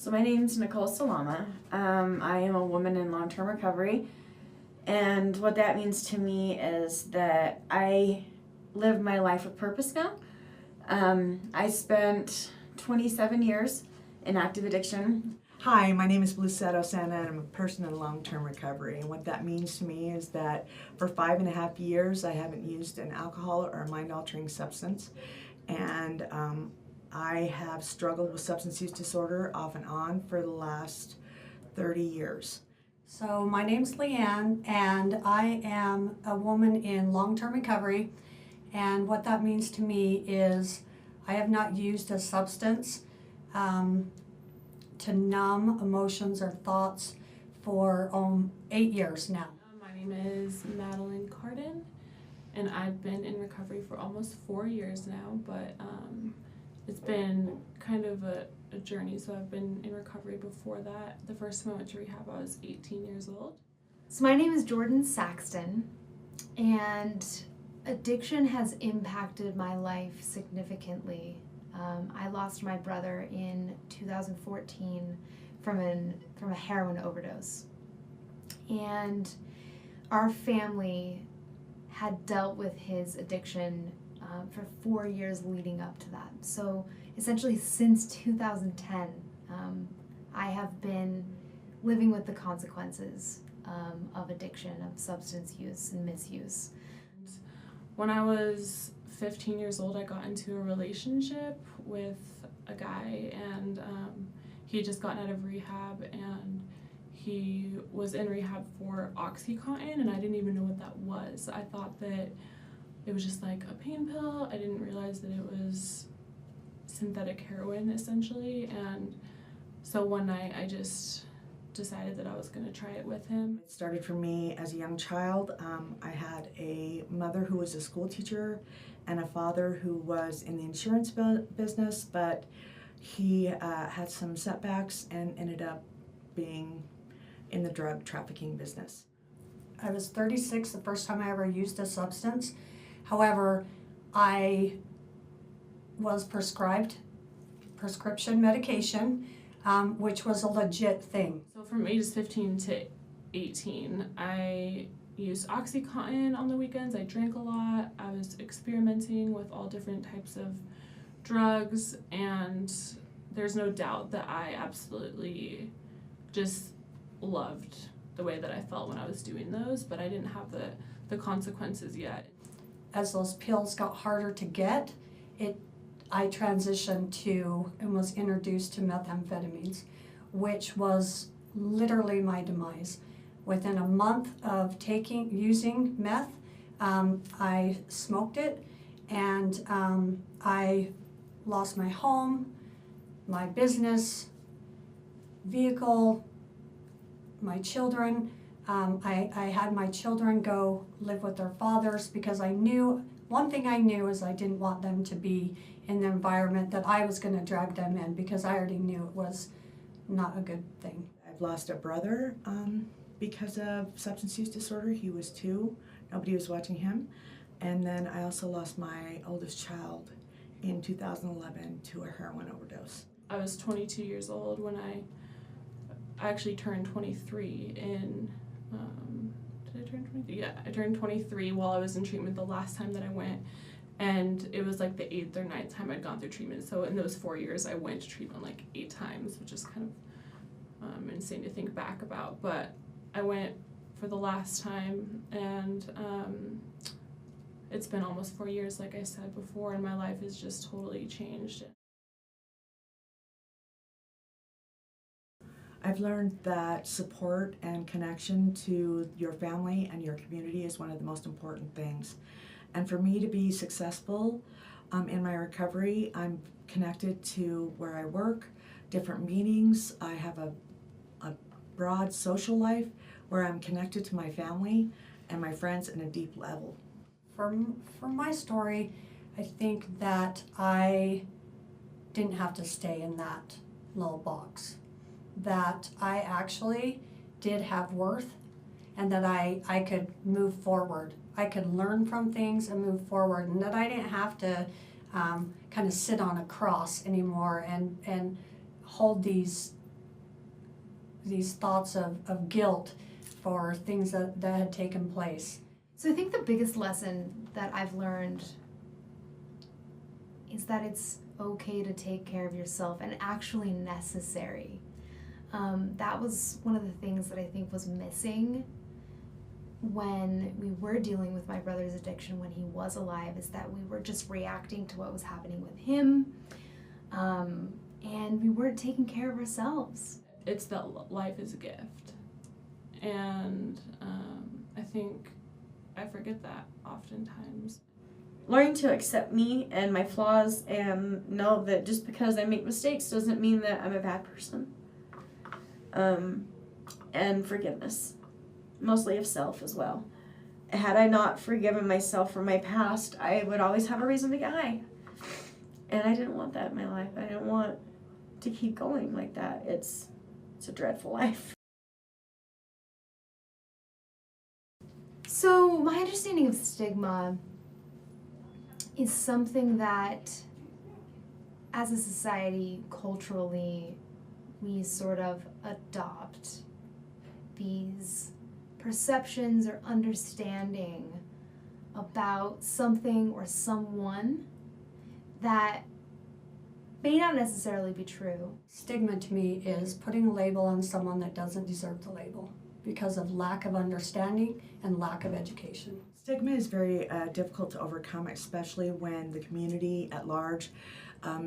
So my name's Nicole Salama. I am a woman in long-term recovery, and what that means to me is that I live my life with purpose now. I spent 27 years in active addiction. Hi, my name is Lucetta Santa, and I'm a person in long-term recovery. And what that means to me is that for 5.5 years, I haven't used an alcohol or a mind-altering substance. And I have struggled with substance use disorder off and on for the last 30 years. So my name's Leanne, and I am a woman in long-term recovery. And what that means to me is I have not used a substance to numb emotions or thoughts for 8 years now. My name is Madeline Carden, and I've been in recovery for almost 4 years now, but it's been kind of a journey. So I've been in recovery before that. The first time I went to rehab, I was 18 years old. So my name is Jordan Saxton, and addiction has impacted my life significantly. I lost my brother in 2014 from a heroin overdose, and our family had dealt with his addiction for 4 years leading up to that. So essentially since 2010, I have been living with the consequences of addiction, of substance use and misuse. When I was 15 years old, I got into a relationship with a guy, and he had just gotten out of rehab, and he was in rehab for OxyContin, and I didn't even know what that was. I thought that it was just like a pain pill. I didn't realize that it was synthetic heroin, essentially, and so one night I just decided that I was going to try it with him. It started for me as a young child. I had a mother who was a school teacher and a father who was in the insurance business, but he had some setbacks and ended up being in the drug trafficking business. I was 36 the first time I ever used a substance. However, I was prescribed prescription medication, which was a legit thing. So from ages 15 to 18, I used OxyContin on the weekends. I drank a lot. I was experimenting with all different types of drugs, and there's no doubt that I absolutely just loved the way that I felt when I was doing those, but I didn't have the consequences yet. As those pills got harder to get, I transitioned to and was introduced to methamphetamines, which was literally my demise. Within a month of using meth, I smoked it, and I lost my home, my business, vehicle, my children. I had my children go live with their fathers because one thing I knew is I didn't want them to be in the environment that I was going to drag them in, because I already knew it was not a good thing. I've lost a brother because of substance use disorder. He was 2. Nobody was watching him. And then I also lost my oldest child in 2011 to a heroin overdose. I was 22 years old when I actually turned 23 in, did I turn 23? Yeah, I turned 23 while I was in treatment the last time that I went, and it was like the 8th or 9th time I'd gone through treatment. So in those 4 years, I went to treatment like 8 times, which is kind of insane to think back about, but I went for the last time, and it's been almost 4 years, like I said before, and my life has just totally changed. I've learned that support and connection to your family and your community is one of the most important things. And for me to be successful in my recovery, I'm connected to where I work, different meetings. I have a broad social life where I'm connected to my family and my friends in a deep level. For my story, I think that I didn't have to stay in that little box. That I actually did have worth, and that I could move forward. I could learn from things and move forward, and that I didn't have to kind of sit on a cross anymore and hold these these thoughts of guilt for things that had taken place. So I think the biggest lesson that I've learned is that it's okay to take care of yourself and actually necessary. That was one of the things that I think was missing when we were dealing with my brother's addiction when he was alive, is that we were just reacting to what was happening with him, and we weren't taking care of ourselves. It's that life is a gift, and I think I forget that oftentimes. Learning to accept me and my flaws and know that just because I make mistakes doesn't mean that I'm a bad person. And forgiveness, mostly of self as well. Had I not forgiven myself for my past, I would always have a reason to get high. And I didn't want that in my life. I didn't want to keep going like that. It's a dreadful life. So my understanding of stigma is something that, as a society, culturally, we sort of adopt these perceptions or understanding about something or someone that may not necessarily be true. Stigma to me is putting a label on someone that doesn't deserve the label because of lack of understanding and lack of education. Stigma is very difficult to overcome, especially when the community at large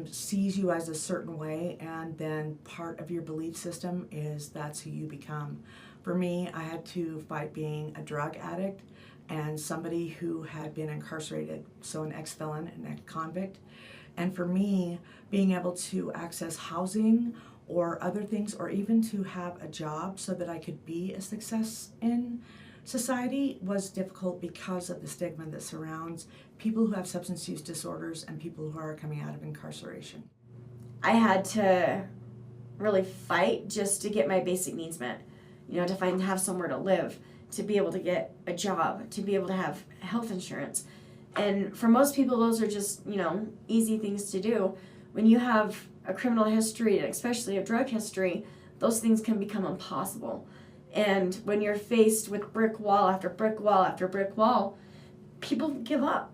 sees you as a certain way, and then part of your belief system is that's who you become. For me, I had to fight being a drug addict and somebody who had been incarcerated, so an ex-felon, an ex-convict. And for me, being able to access housing or other things, or even to have a job so that I could be a success in society, was difficult because of the stigma that surrounds people who have substance use disorders and people who are coming out of incarceration. I had to really fight just to get my basic needs met. To have somewhere to live, to be able to get a job, to be able to have health insurance. And for most people, those are just, easy things to do. When you have a criminal history, and especially a drug history, those things can become impossible. And when you're faced with brick wall after brick wall after brick wall, people give up.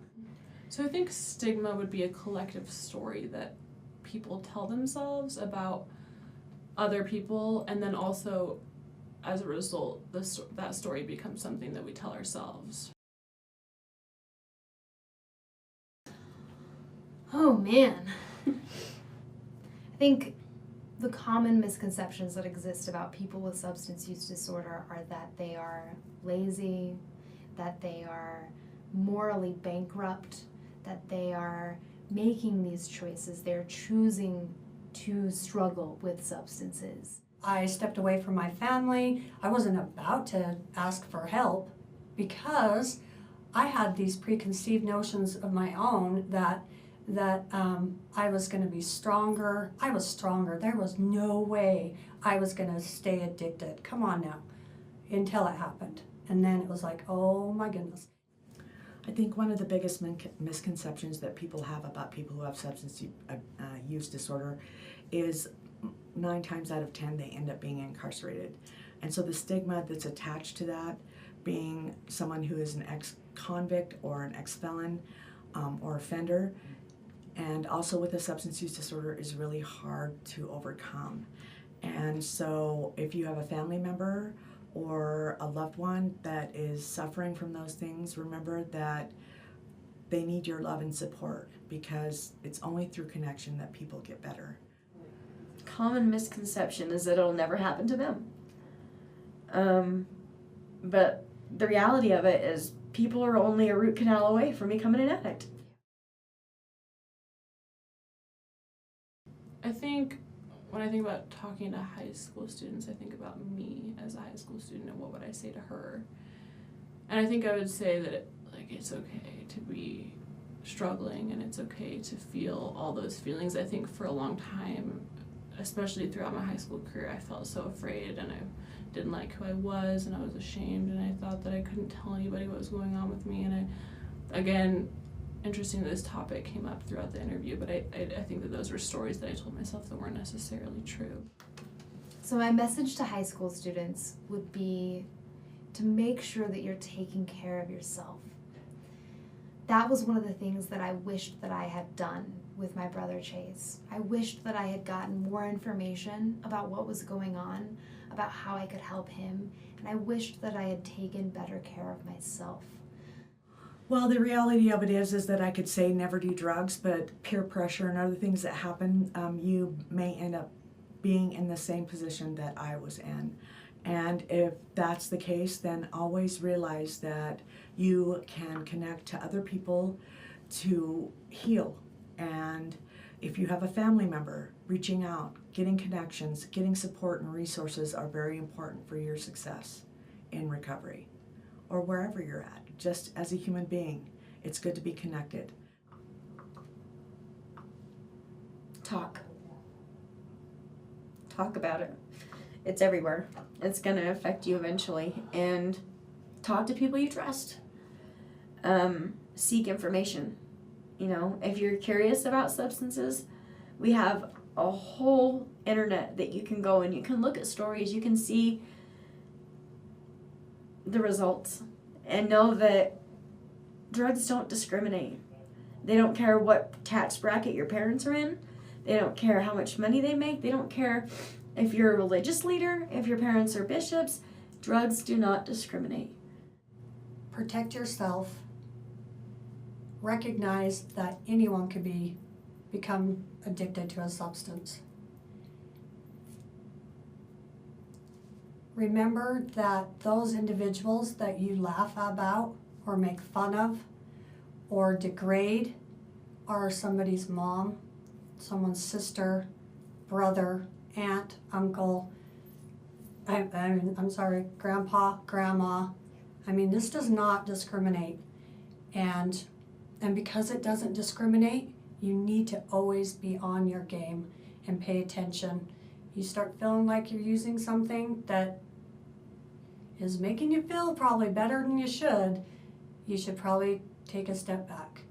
So I think stigma would be a collective story that people tell themselves about other people, and then also, as a result, that story becomes something that we tell ourselves. Oh man. I think the common misconceptions that exist about people with substance use disorder are that they are lazy, that they are morally bankrupt, that they are making these choices, they're choosing to struggle with substances. I stepped away from my family. I wasn't about to ask for help because I had these preconceived notions of my own that I was going to be stronger. I was stronger. There was no way I was going to stay addicted. Come on now. Until it happened. And then it was like, oh my goodness. I think one of the biggest misconceptions that people have about people who have substance use disorder is 9 times out of 10 they end up being incarcerated. And so the stigma that's attached to that, being someone who is an ex-convict or an ex-felon or offender, and also with a substance use disorder, is really hard to overcome. And so if you have a family member or a loved one that is suffering from those things, remember that they need your love and support, because it's only through connection that people get better. Common misconception is that it'll never happen to them. But the reality of it is people are only a root canal away from becoming an addict. I think when I think about talking to high school students, I think about me as a high school student and what would I say to her. And I think I would say that it's okay to be struggling and it's okay to feel all those feelings. I think for a long time, especially throughout my high school career, I felt so afraid and I didn't like who I was and I was ashamed and I thought that I couldn't tell anybody what was going on with me. And interesting that this topic came up throughout the interview, but I think that those were stories that I told myself that weren't necessarily true. So my message to high school students would be to make sure that you're taking care of yourself. That was one of the things that I wished that I had done with my brother Chase. I wished that I had gotten more information about what was going on, about how I could help him, and I wished that I had taken better care of myself. Well, the reality of it is that I could say never do drugs, but peer pressure and other things that happen, you may end up being in the same position that I was in. And if that's the case, then always realize that you can connect to other people to heal. And if you have a family member, reaching out, getting connections, getting support and resources are very important for your success in recovery or wherever you're at. Just as a human being, it's good to be connected. Talk about it. It's everywhere. It's going to affect you eventually. And talk to people you trust. Seek information. You know, if you're curious about substances, we have a whole internet that you can go and you can look at stories, you can see the results, and know that drugs don't discriminate. They don't care what tax bracket your parents are in. They don't care how much money they make. They don't care if you're a religious leader, if your parents are bishops. Drugs do not discriminate. Protect yourself. Recognize that anyone could become addicted to a substance. Remember that those individuals that you laugh about or make fun of or degrade are somebody's mom, someone's sister, brother, aunt, uncle, I'm sorry, grandpa, grandma. I mean, this does not discriminate. And because it doesn't discriminate, you need to always be on your game and pay attention. You start feeling like you're using something that is making you feel probably better than you should probably take a step back.